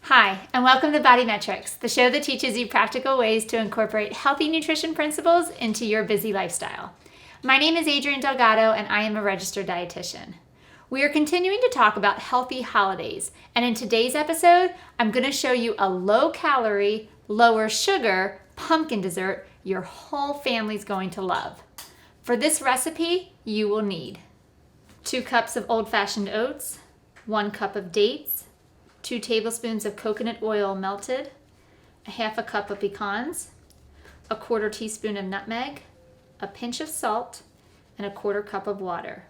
Hi, and welcome to Body Metrics, the show that teaches you practical ways to incorporate healthy nutrition principles into your busy lifestyle. My name is Adrianne Delgado, and I am a registered dietitian. We are continuing to talk about healthy holidays, and in today's episode, I'm going to show you a low-calorie, lower-sugar pumpkin dessert your whole family's going to love. For this recipe, you will need 2 cups of old-fashioned oats, 1 cup of dates, 2 tablespoons of coconut oil melted, a half a cup of pecans, a 1/4 teaspoon of nutmeg, a pinch of salt, and a 1/4 cup of water.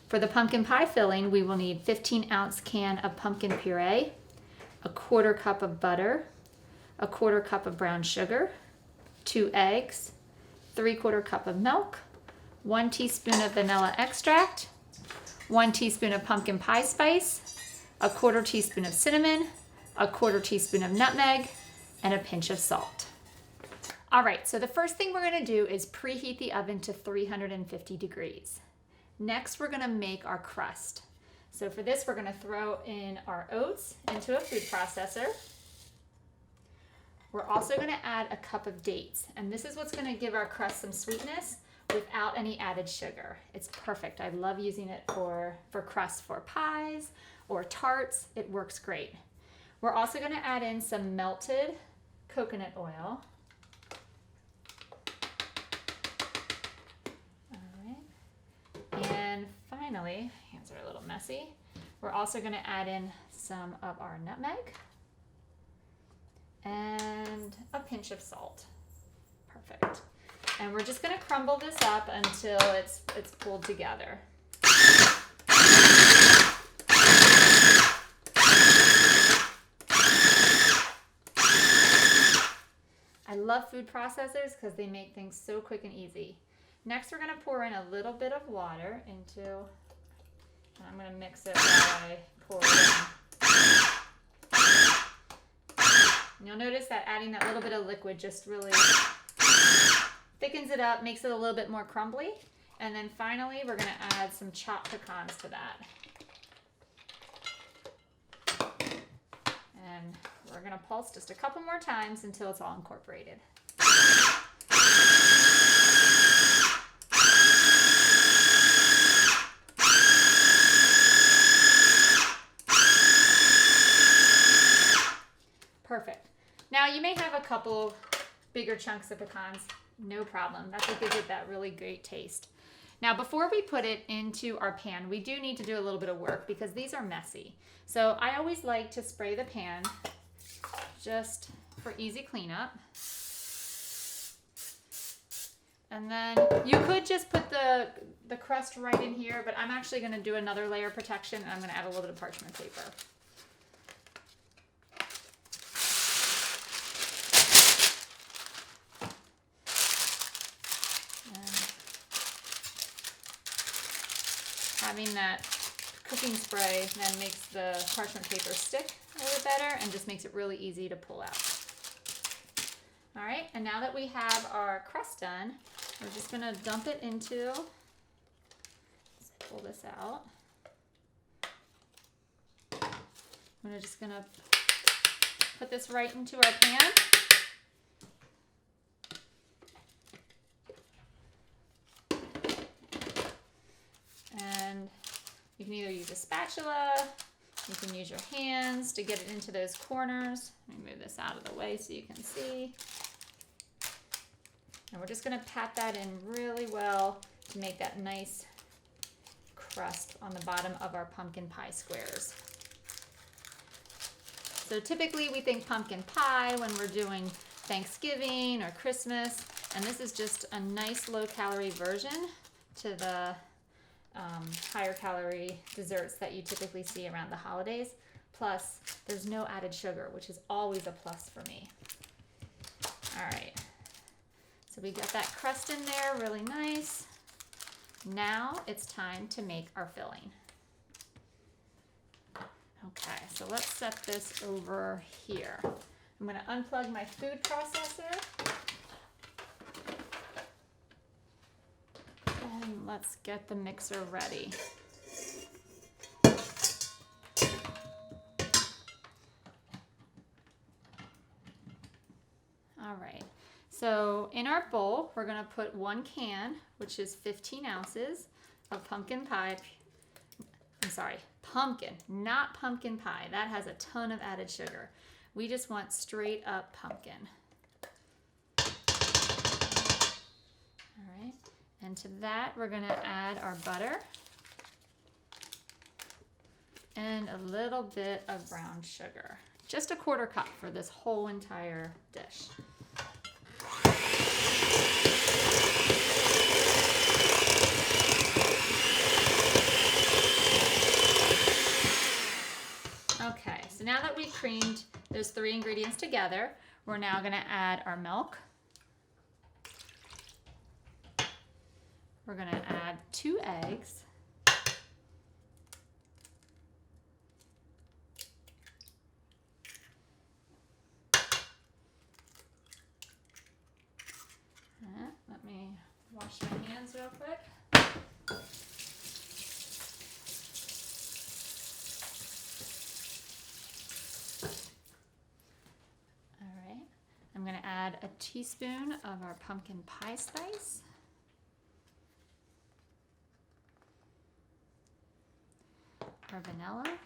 For the pumpkin pie filling, we will need 15-ounce can of pumpkin puree, a 1/4 cup of butter, a 1/4 cup of brown sugar, 2 eggs, 3/4 cup of milk, 1 teaspoon of vanilla extract, 1 teaspoon of pumpkin pie spice, a 1/4 teaspoon of cinnamon, a 1/4 teaspoon of nutmeg, and a pinch of salt. All right, so the first thing we're going to do is preheat the oven to 350 degrees. Next, we're going to make our crust. So for this, we're going to throw in our oats into a food processor. We're also going to add a cup of dates, and this is what's going to give our crust some sweetness without any added sugar. It's perfect. I love using it for crust for pies or tarts. It works great. We're also going to add in some melted coconut oil. All right. And finally, hands are a little messy, we're also going to add in some of our nutmeg and a pinch of salt. Perfect. And we're just going to crumble this up until it's pulled together. I love food processors because they make things so quick and easy. Next, we're going to pour in a little bit of water into, and I'm going to mix it while I pour it in. And you'll notice that adding that little bit of liquid just really thickens it up, makes it a little bit more crumbly. And then finally, we're going to add some chopped pecans to that. And we're going to pulse just a couple more times until it's all incorporated. Perfect. Now you may have a couple bigger chunks of pecans. No problem. That's what gives it that really great taste. Now, before we put it into our pan, we do need to do a little bit of work because these are messy. So I always like to spray the pan just for easy cleanup. And then you could just put the crust right in here, but I'm actually going to do another layer of protection, and I'm going to add a little bit of parchment paper. Having that cooking spray then makes the parchment paper stick a little better and just makes it really easy to pull out. All right, and now that we have our crust done, we're just going to dump it into, let's pull this out. We're just going to put this right into our pan. And you can either use a spatula, you can use your hands to get it into those corners. Let me move this out of the way so you can see. And we're just going to pat that in really well to make that nice crust on the bottom of our pumpkin pie squares. So typically we think pumpkin pie when we're doing Thanksgiving or Christmas, and this is just a nice low-calorie version to the higher calorie desserts that you typically see around the holidays. Plus, there's no added sugar, which is always a plus for me. All right, so we got that crust in there really nice. Now it's time to make our filling. Okay, so let's set this over here. I'm going to unplug my food processor. And let's get the mixer ready. All right, so in our bowl, we're gonna put 1 can, which is 15 ounces of pumpkin pie. I'm sorry, pumpkin, not pumpkin pie. That has a ton of added sugar. We just want straight up pumpkin. All right, and to that, we're gonna add our butter and a little bit of brown sugar. Just a 1/4 cup for this whole entire dish. Okay, so now that we've creamed those 3 ingredients together, we're now gonna add our milk. We're gonna add 2 eggs. Let me wash my hands real quick. All right, I'm going to add a teaspoon of our pumpkin pie spice. Our vanilla.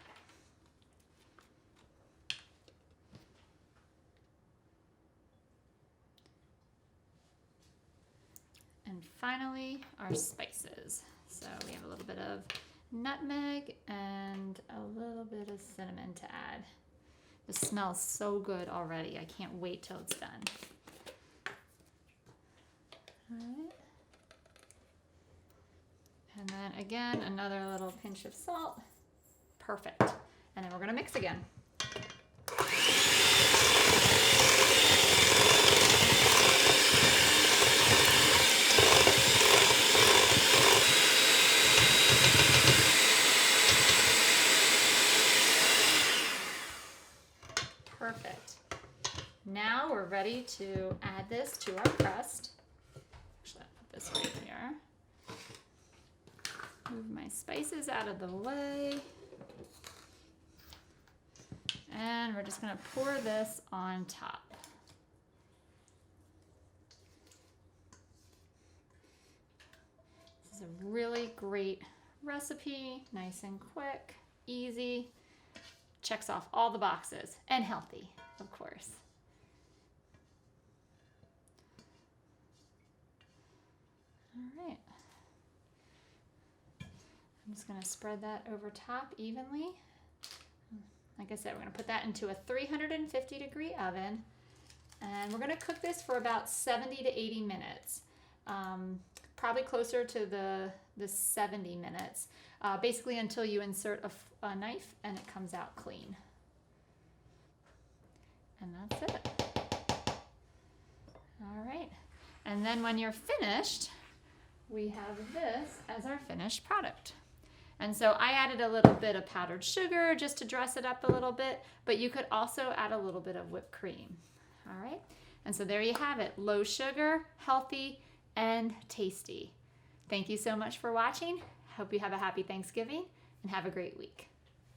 And finally, our spices. So we have a little bit of nutmeg and a little bit of cinnamon to add. This smells so good already. I can't wait till it's done. All right. And then again, another little pinch of salt. Perfect. And then we're gonna mix again. Perfect. Now we're ready to add this to our crust. Actually, I'll put this right here. Move my spices out of the way. And we're just gonna pour this on top. This is a really great recipe, nice and quick, easy. Checks off all the boxes, and healthy, of course. All right. I'm just gonna spread that over top evenly. Like I said, we're gonna put that into a 350-degree oven, and we're gonna cook this for about 70 to 80 minutes. Probably closer to the 70 minutes, basically until you insert a knife and it comes out clean. And that's it. All right. And then when you're finished, we have this as our finished product. And so I added a little bit of powdered sugar just to dress it up a little bit, but you could also add a little bit of whipped cream. All right. And so there you have it. Low sugar, healthy, and tasty. Thank you so much for watching. Hope you have a happy Thanksgiving and have a great week.